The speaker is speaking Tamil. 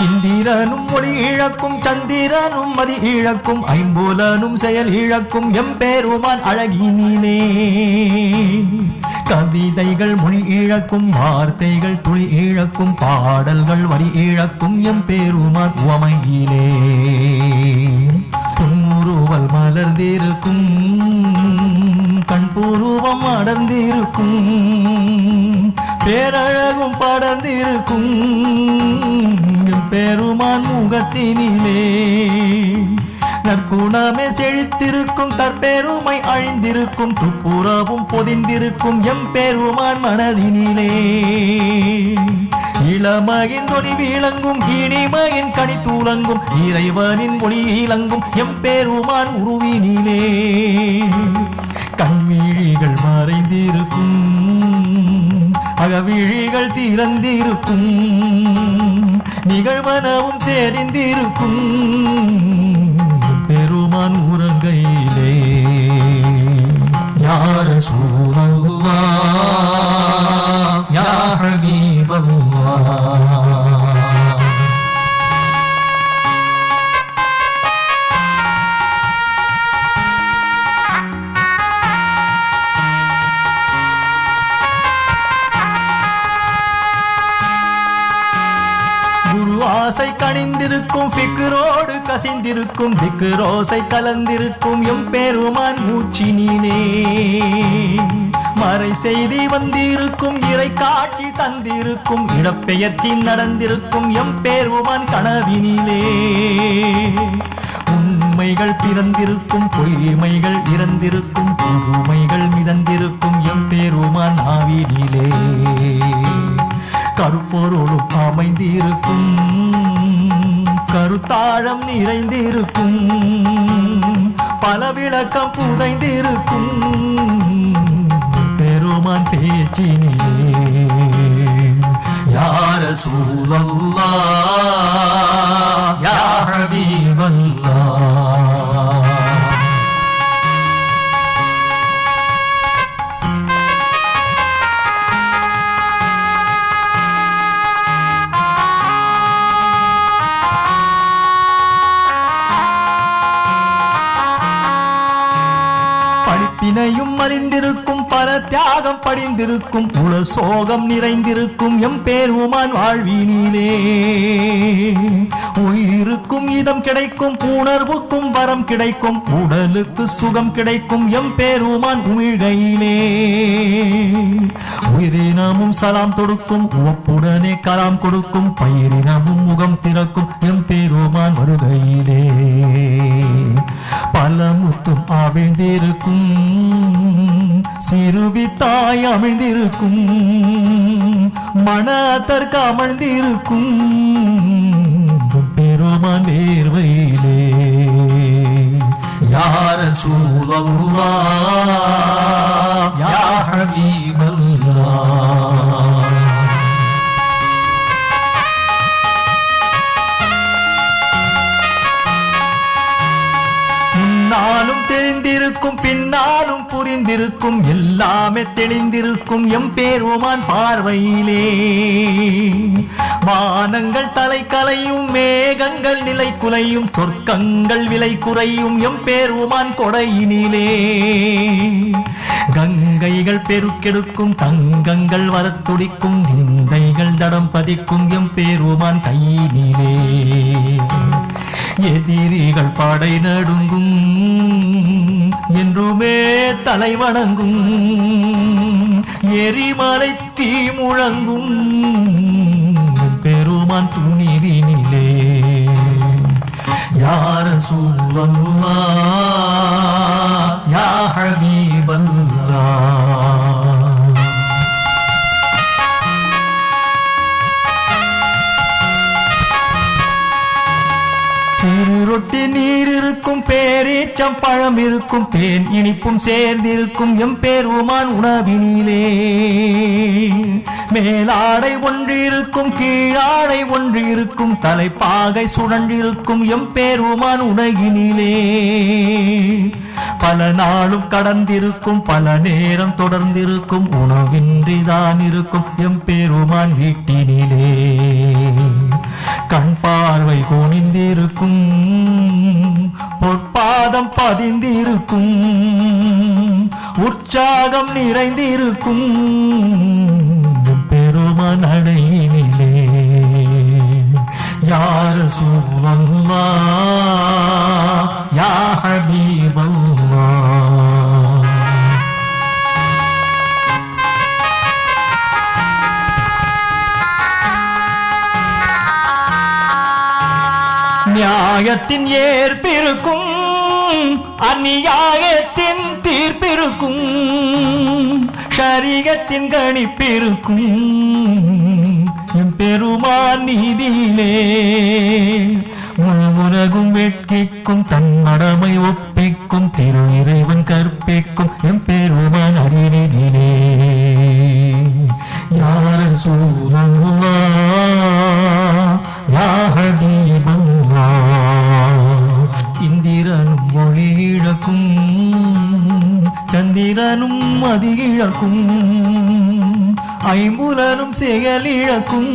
இந்திரனும் ஒளி இழக்கும் சந்திரனும் மதி இழக்கும் ஐம்புலனும் செயல் இழக்கும் எம்பெருமான் அழகினிலே கவிதைகள் மொழி இழக்கும் வார்த்தைகள் துளி இழக்கும் பாடல்கள் வரி இழக்கும் எம்பெருமான் உவமையிலே புன்முறுவல் மலர்ந்திருக்கும் கண்பூர்வம் அடர்ந்திருக்கும் பேரழகும் படர்ந்திருக்கும் பெருமான் முகத்தினிலே நற்குணமே செழித்திருக்கும் தற்பெருமை அழிந்திருக்கும் துப்புரவும் பொதிந்திருக்கும் எம்பெருமான் மனதினிலே இளமையின் ஒளி விளங்கும் இனிமையின் கனி தூளங்கும் இறைவனின் ஒளி இளங்கும் எம்பெருமான் உருவினிலே கண்விழிகள் மறைந்திருக்கும் அகவிழிகள் திறந்திருக்கும் நிகழ்வனவும் தெரிந்திருக்கும் பெருமான் உறங்கையிலே யார சூழல்லா யா ஹபீபல்லாஹ் ஆசை கணிந்திருக்கும் ஃபிக்ரோடு கசிந்திருக்கும் திக்ரோசை கலந்திருக்கும் எம்பெருமான் மூச்சினிலே மறை செய்தி வந்திருக்கும் இறை காட்சி தந்திருக்கும் இடப்பெயர்ச்சி நடந்திருக்கும் எம்பெருமான் கனவினிலே உண்மைகள் பிறந்திருக்கும் பொய்மைகள் இறந்திருக்கும் புதுமைகள் மிதந்திருக்கும் எம்பெருமான் ஆவினிலே கருப்பொருளும் அமைந்திருக்கும் கருத்தாழம் நிறைந்திருக்கும் பல விளக்கம் புதைந்திருக்கும் பெருமான் பேச்சினிலே யா ரசூலல்லாஹ் யா ஹபீபல்லாஹ் பிணையும் அறிந்திருக்கும் பல தியாகம் படிந்திருக்கும் உல சோகம் நிறைந்திருக்கும் எம்பெருமான் வாழ்வினிலே உயிருக்கும் இதம் கிடைக்கும் உணர்வுக்கும் வரம் கிடைக்கும் உடலுக்கு சுகம் கிடைக்கும் எம்பெருமான் உமிழ்கையிலே உயிரினமும் சலாம் தொடுக்கும் உவப்புடனே கலாம் கொடுக்கும் பயிரினமும் முகம் திறக்கும் எம்பெருமான் வருகையிலே பல முத்தும் அவிழ்ந்திருக்கும் சிறுவித்தாய் அமிழ்ந்திருக்கும் மனத்தற்கு அமர்ந்திருக்கும் பெருமான் வேர்வையிலே யா ரசூலல்லாஹ் யா ஹபீபல்லாஹ் நானும் தெரிந்திருக்கும் பின்னாலும் புரிந்திருக்கும் எல்லாமே தெளிந்திருக்கும் எம்பெருமான் பார்வையிலே வானங்கள் தலை கலையும் மேகங்கள் நிலை குலையும் சொர்க்கங்கள் விலை குறையும் எம்பெருமான் கொடையினிலே கங்கைகள் பெருக்கெடுக்கும் தங்கங்கள் வரத்துடிக்கும் நிந்தைகள் தடம் பதிக்கும் எம்பெருமான் கையினிலே எதிரிகள் படை நடுங்கும் என்றுமே தலை வணங்கும் எரிமலை தீ முழங்கும் பெருமான் துணிவினிலே யா ரசூலல்லாஹ் யா ஹபீபல்லாஹ் சிறு ரொட்டி நீர் இருக்கும் பேரீச்சம் பழம் இருக்கும் தேன் இனிப்பும் சேர்ந்திருக்கும் எம்பெருமான் உணவினிலே மேலாடை ஒன்றிருக்கும் கீழாடை ஒன்றிருக்கும் தலைப்பாகை சுழன்றிருக்கும் எம்பெருமான் உணகினிலே பல நாளும் கடந்திருக்கும் பல நேரம் தொடர்ந்திருக்கும் உணவின்றிதான் இருக்கும் எம்பெருமான் வீட்டினிலே கண் பார்வை குனிந்திருக்கும் பொற்பாதம் பதிந்திருக்கும் உற்சாகம் நிறைந்திருக்கும் பெருமான் நடையினிலே யா ரசூலல்லாஹ் யா ஹபீபல்லாஹ். நியாயத்தின் ஏற்பிருக்கும் அந்நியாயத்தின் தீர்ப்பிருக்கும் ஷரீஅத்தின் கணிப்பிருக்கும் எம் பெருமான் நீதியிலே முழுமுலகும் வெட்கிக்கும் தன் மடமை ஒப்பிக்கும் திரு இறைவன் கற்பிக்கும் எம் பெருமான் அறிவினிலே யா ரசூலல்லாஹ் யா ஹபீபல்லாஹ். இந்திரனும் ஒளி இழக்கும் சந்திரனும் மதி இழக்கும் ஐம்புலனும் செயல் இழக்கும்